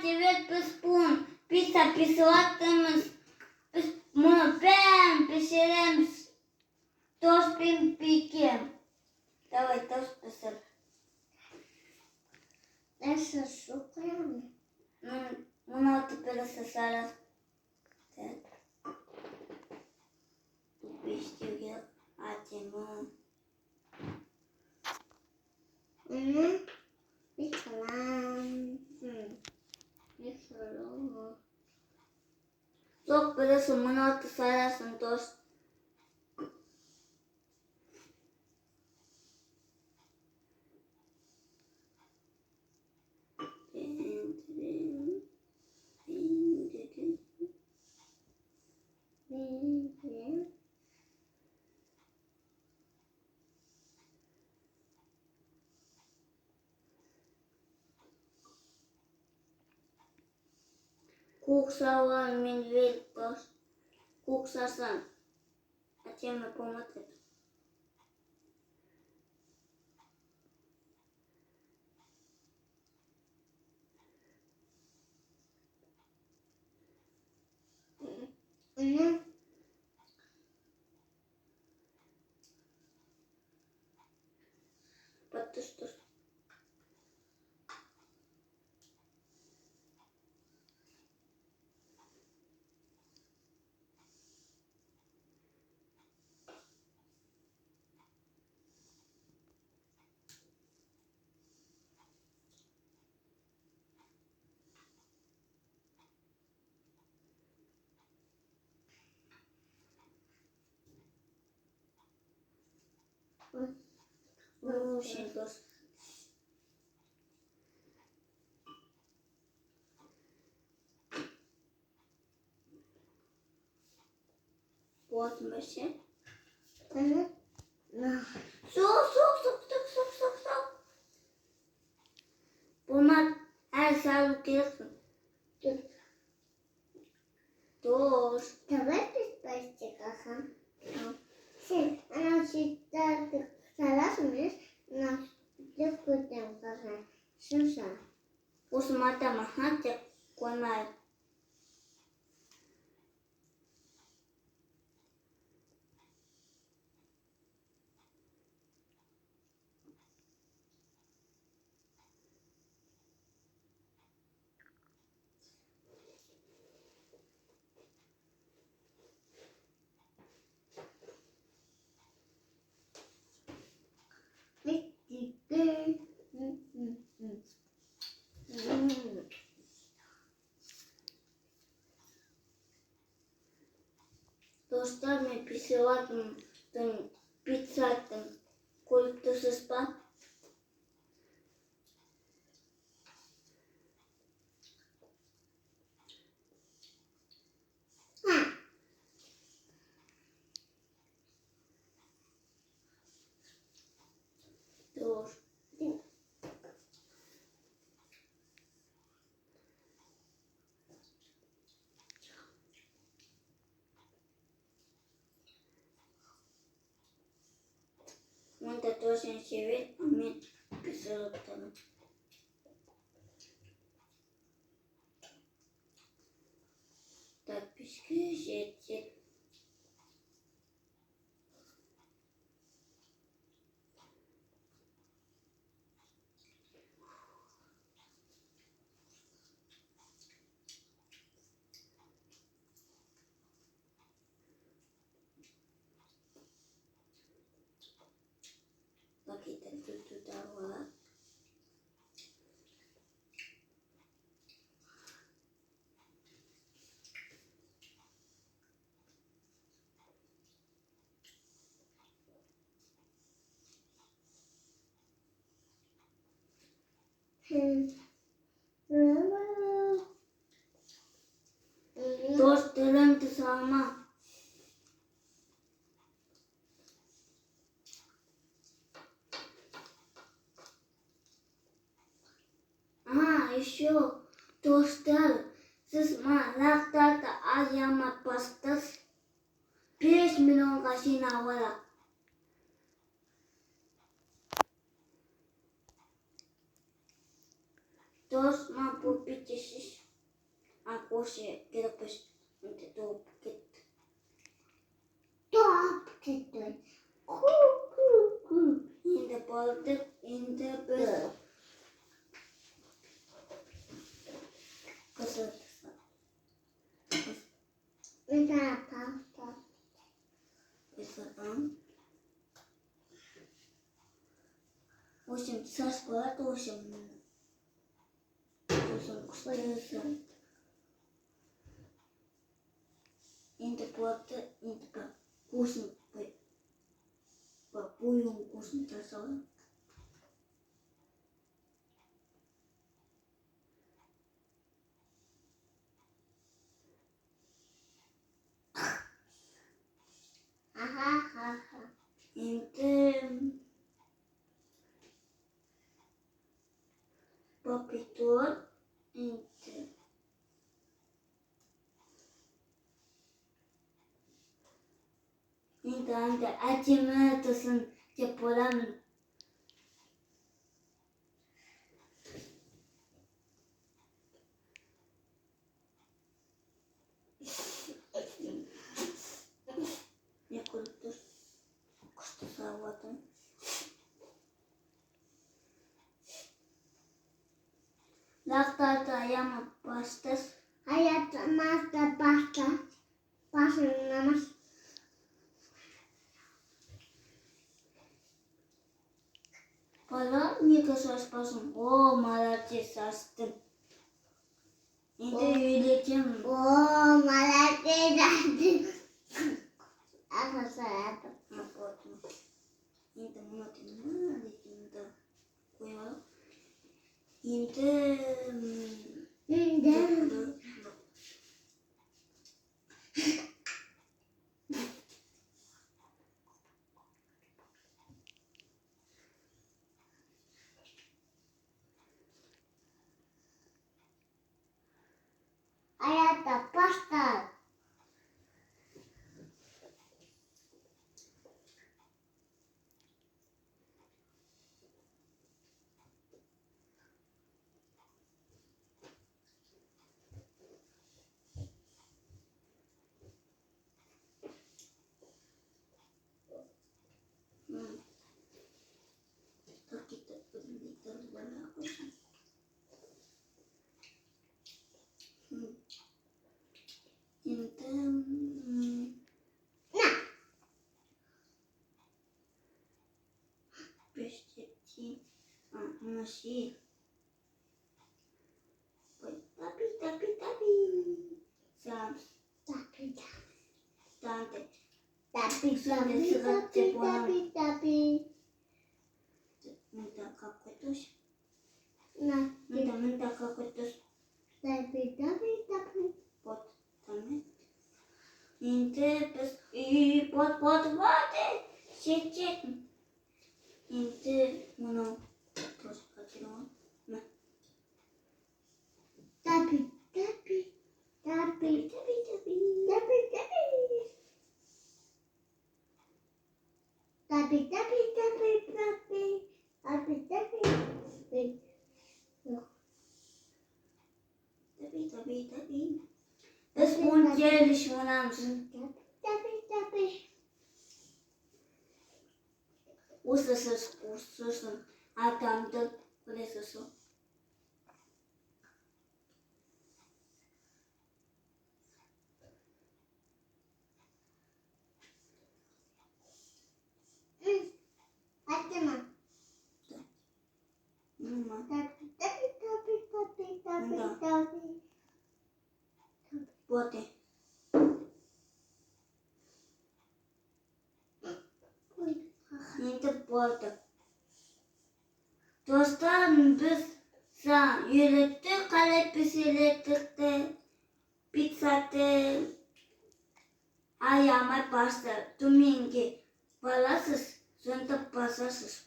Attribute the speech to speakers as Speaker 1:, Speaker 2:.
Speaker 1: тебе поспун. Pizza pişirdiğimiz biz bunu ben pişirelim. Tost bin pikim. Давай тост писать.
Speaker 2: Nasıl sokuyorum?
Speaker 1: Bunu теперь сосала. Так. Пищу атему.
Speaker 2: Bir kalan. Bir kalan.
Speaker 1: Sok burası bunu salasın tost. Куксала медведь тост. Куксасан. А чем на помощь? Что? Очень тост. Вот мы все. Sok. Bunlar her sağlık yapsın. Dur.
Speaker 2: Tamam biz başlayalım. Sen anasını salasınız. Nasıl kurdum kakam? Susa.
Speaker 1: Usmata mahate konar. Dostlar mı pişirdin pizzatın kultusuz pan. Dur. Мунта тоже севет, а мне писал. Так, писки, Paketten tut var. Dostlarım tuzağıma. Aha, еще достал. Сысмалактата аяма пастас. 5 milyon kaşina var. Dost ma bu bitişiş. şey gelip şimdi doğup gitti.
Speaker 2: Doğup gitti.
Speaker 1: Şimdi balık, şimdi biz kızıldı.
Speaker 2: Bir tane pasta.
Speaker 1: Kızıldan. O şimdi saç var da o şimdi. Uzun kuşlarızı. Şimdi balık, şimdi bak. Kuşun, bak boyun kuşun taşalım.
Speaker 2: Aha.
Speaker 1: Şimdi papitur, şimdi acıma tasın yapılan ne kurdur kuştu savadım. Laktarda ayağıma bastır.
Speaker 2: Hayatımızda başlamaz.
Speaker 1: Para niye kasar basın? O malachi sastım. Şimdi yiyeceğim.
Speaker 2: Oo, malakaydı. Arkadaşlar.
Speaker 1: Yapalım. Şimdi bunu dinle. Şimdi koyalım. Şimdi
Speaker 2: Hayatta pasta.
Speaker 1: kita berbicara aku. Şimdi beşikti masih. Tapi. Sam. Tante.
Speaker 2: Tapi.
Speaker 1: Minta kakutus.
Speaker 2: Nah,
Speaker 1: Minta kakutus.
Speaker 2: tapi.
Speaker 1: Pot tamet. Inte bes pot vate. Çek. Inte bunu terus kaçırma.
Speaker 2: Tapi.
Speaker 1: Tapi. Bes pun geliş manams.
Speaker 2: Tapi.
Speaker 1: Usasın. Atamda burası.
Speaker 2: Atma. Tapi.
Speaker 1: Bote. Inte bote. Dostlar biz sen yürüttük, kalepisi yürüttük, pizzate ayağıma bastı. Domingi balasız, sonra basasız.